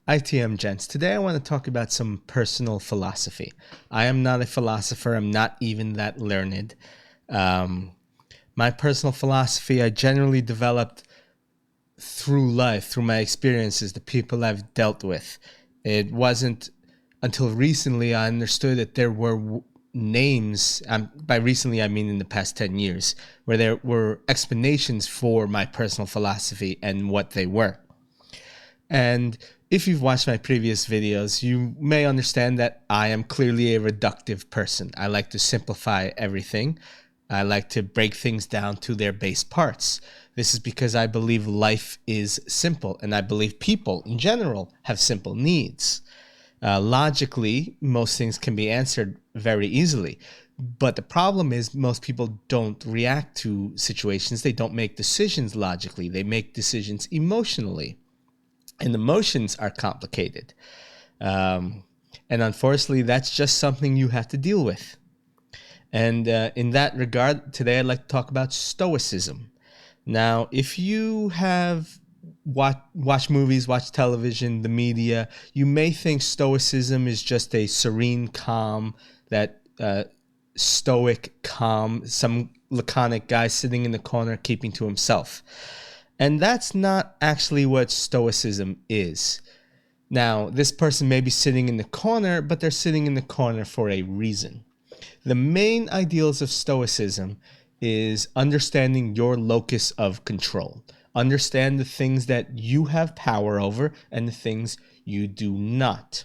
ITM gents, today I want to talk about some personal philosophy. I am not a philosopher. I'm not even that learned. My personal philosophy I generally developed through life, through my experiences, the people I've dealt with. It wasn't until recently I understood that there were names, by recently I mean in the past 10 years, where there were explanations for my personal philosophy and what they were. And if you've watched my previous videos, you may understand that I am clearly a reductive person. I like to simplify everything. I like to break things down to their base parts. This is because I believe life is simple, and I believe people in general have simple needs. Logically, most things can be answered very easily. But the problem is most people don't react to situations. They don't make decisions logically. They make decisions emotionally. And emotions are complicated. And unfortunately, that's just something you have to deal with. And in that regard, today I'd like to talk about Stoicism. Now, if you have watched movies, watched television, the media, you may think Stoicism is just a serene calm, that stoic calm, some laconic guy sitting in the corner keeping to himself. And that's not actually what Stoicism is. Now, this person may be sitting in the corner, but they're sitting in the corner for a reason. The main ideals of Stoicism is understanding your locus of control. Understand the things that you have power over and the things you do not.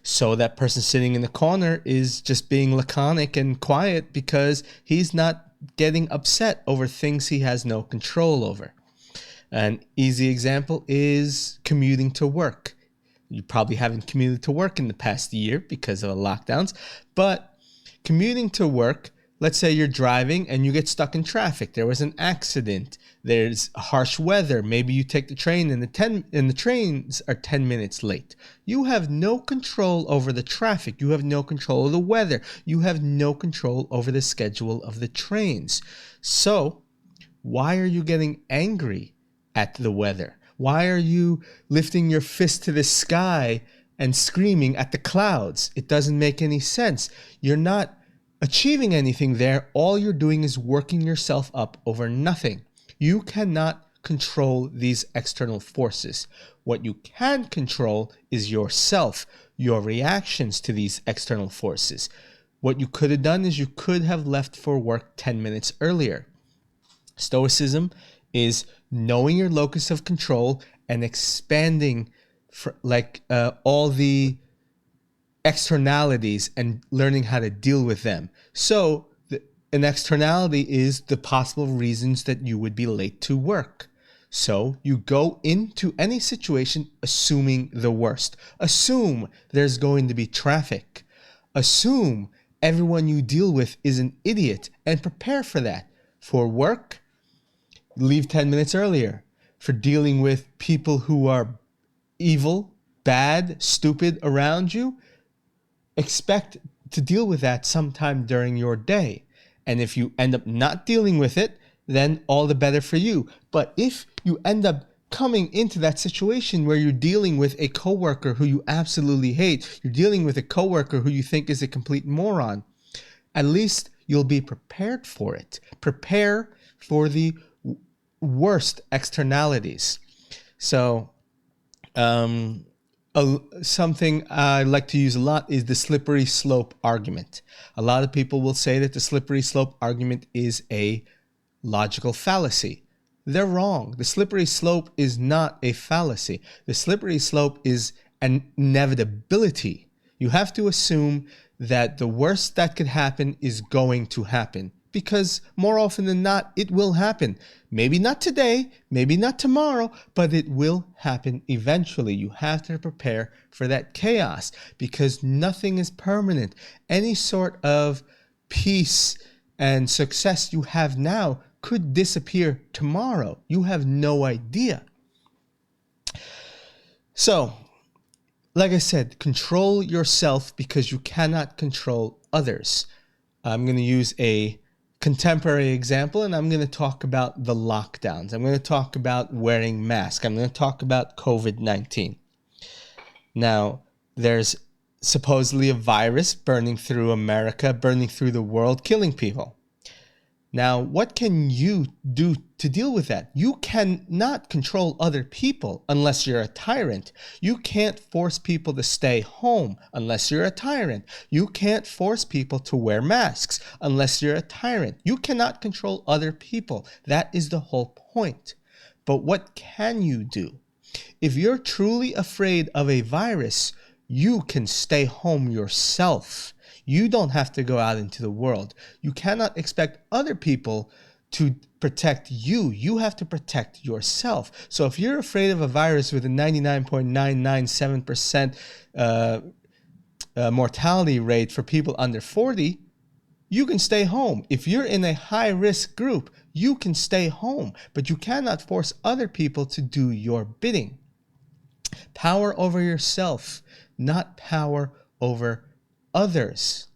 So that person sitting in the corner is just being laconic and quiet because he's not getting upset over things he has no control over. An easy example is commuting to work. You probably haven't commuted to work in the past year because of the lockdowns, but commuting to work, let's say you're driving and you get stuck in traffic. There was an accident. There's harsh weather. Maybe you take the train and the trains are 10 minutes late. You have no control over the traffic. You have no control of the weather. You have no control over the schedule of the trains. So why are you getting angry at the weather? Why are you lifting your fist to the sky and screaming at the clouds? It doesn't make any sense. You're not achieving anything there. All you're doing is working yourself up over nothing. You cannot control these external forces. What you can control is yourself, your reactions to these external forces. What you could have done is you could have left for work 10 minutes earlier. Stoicism is knowing your locus of control and expanding all the externalities and learning how to deal with them. So an externality is the possible reasons that you would be late to work. So you go into any situation assuming the worst. Assume there's going to be traffic. Assume everyone you deal with is an idiot and prepare for that. For work, leave 10 minutes earlier. For dealing with people who are evil, bad, stupid around you, expect to deal with that sometime during your day. And if you end up not dealing with it, then all the better for you. But if you end up coming into that situation where you're dealing with a coworker who you absolutely hate, you're dealing with a coworker who you think is a complete moron, at least you'll be prepared for it. Prepare for the worst externalities. So, something I like to use a lot is the slippery slope argument. A lot of people will say that the slippery slope argument is a logical fallacy. They're wrong. The slippery slope is not a fallacy. The slippery slope is an inevitability. You have to assume that the worst that could happen is going to happen, because more often than not, it will happen. Maybe not today, maybe not tomorrow, but it will happen eventually. You have to prepare for that chaos because nothing is permanent. Any sort of peace and success you have now could disappear tomorrow. You have no idea. So, like I said, control yourself because you cannot control others. I'm going to use a contemporary example, and I'm going to talk about the lockdowns. I'm going to talk about wearing masks. I'm going to talk about COVID-19. Now, there's supposedly a virus burning through America, burning through the world, killing people. Now, what can you do to deal with that? You cannot control other people unless you're a tyrant. You can't force people to stay home unless you're a tyrant. You can't force people to wear masks unless you're a tyrant. You cannot control other people. That is the whole point. But what can you do? If you're truly afraid of a virus, you can stay home yourself. You don't have to go out into the world. You cannot expect other people to protect you. You have to protect yourself. So if you're afraid of a virus with a 99.997% mortality rate for people under 40, you can stay home. If you're in a high-risk group, you can stay home. But you cannot force other people to do your bidding. Power over yourself, not power over others.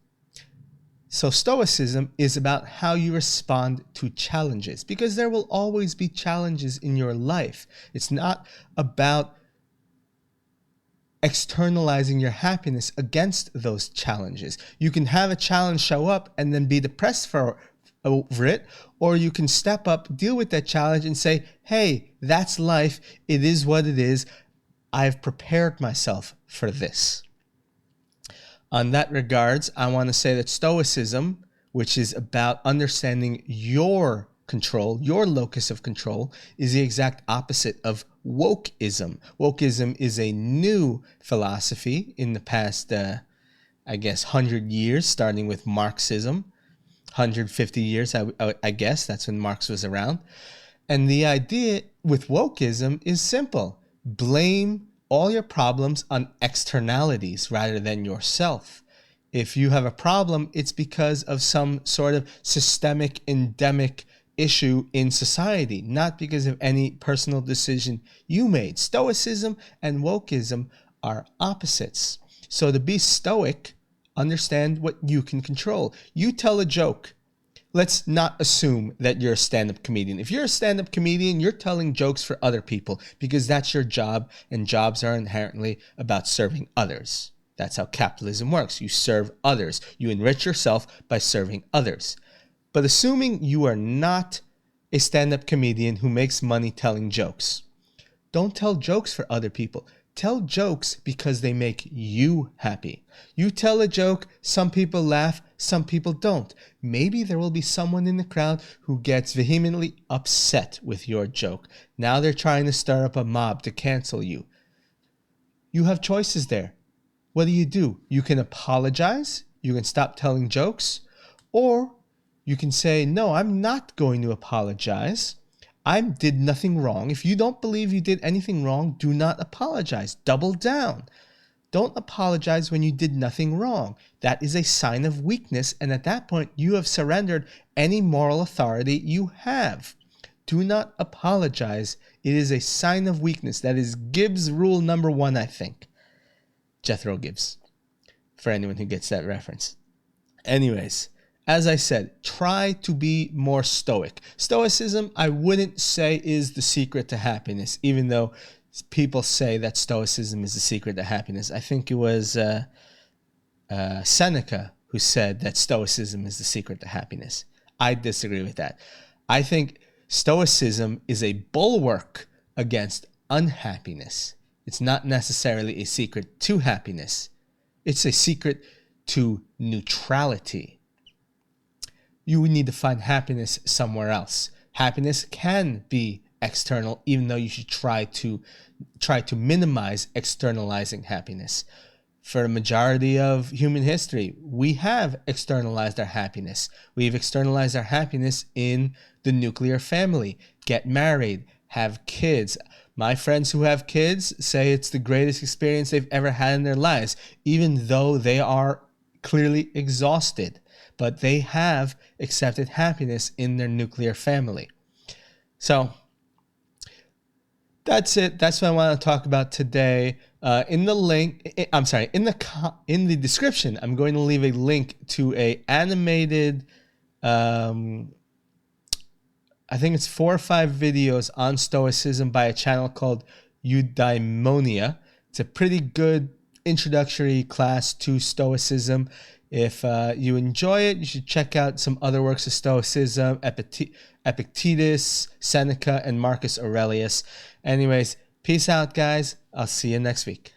So Stoicism is about how you respond to challenges, because there will always be challenges in your life. It's not about externalizing your happiness against those challenges. You can have a challenge show up and then be depressed over it, or you can step up, deal with that challenge and say, hey, that's life. It is what it is. I've prepared myself for this. On that regards, I want to say that Stoicism, which is about understanding your control, your locus of control, is the exact opposite of Wokeism. Wokeism is a new philosophy in the past, 100 years, starting with Marxism. 150 years, I guess, that's when Marx was around. And the idea with Wokeism is simple. Blame all your problems on externalities rather than yourself. If you have a problem, it's because of some sort of systemic, endemic issue in society, not because of any personal decision you made. Stoicism and Wokeism are opposites. So to be stoic, understand what you can control. You tell a joke. Let's not assume that you're a stand-up comedian. If you're a stand-up comedian, you're telling jokes for other people because that's your job, and jobs are inherently about serving others. That's how capitalism works. You serve others. You enrich yourself by serving others. But assuming you are not a stand-up comedian who makes money telling jokes, don't tell jokes for other people. Tell jokes because they make you happy. You tell a joke, some people laugh, some people don't. Maybe there will be someone in the crowd who gets vehemently upset with your joke. Now they're trying to stir up a mob to cancel you. You have choices there. What do? You can apologize, you can stop telling jokes, or you can say, no, I'm not going to apologize. I did nothing wrong. If you don't believe you did anything wrong, do not apologize. Double down. Don't apologize when you did nothing wrong. That is a sign of weakness, and at that point, you have surrendered any moral authority you have. Do not apologize. It is a sign of weakness. That is Gibbs' rule number 1, I think. Jethro Gibbs, for anyone who gets that reference. Anyways, as I said, try to be more stoic. Stoicism, I wouldn't say, is the secret to happiness, even though people say that Stoicism is the secret to happiness. I think it was Seneca who said that Stoicism is the secret to happiness. I disagree with that. I think Stoicism is a bulwark against unhappiness. It's not necessarily a secret to happiness. It's a secret to neutrality. You need to find happiness somewhere else. Happiness can be external, even though you should try to minimize externalizing happiness. For the majority of human history, we have externalized our happiness. We've externalized our happiness in the nuclear family. Get married, have kids. My friends who have kids say it's the greatest experience they've ever had in their lives, even though they are clearly exhausted. But they have accepted happiness in their nuclear family. So that's it. That's what I want to talk about today. In the description, I'm going to leave a link to a animated I think it's 4 or 5 videos on Stoicism by a channel called Eudaimonia. It's a pretty good introductory class to Stoicism. If you enjoy it, you should check out some other works of Stoicism, Epictetus, Seneca, and Marcus Aurelius. Anyways, peace out, guys. I'll see you next week.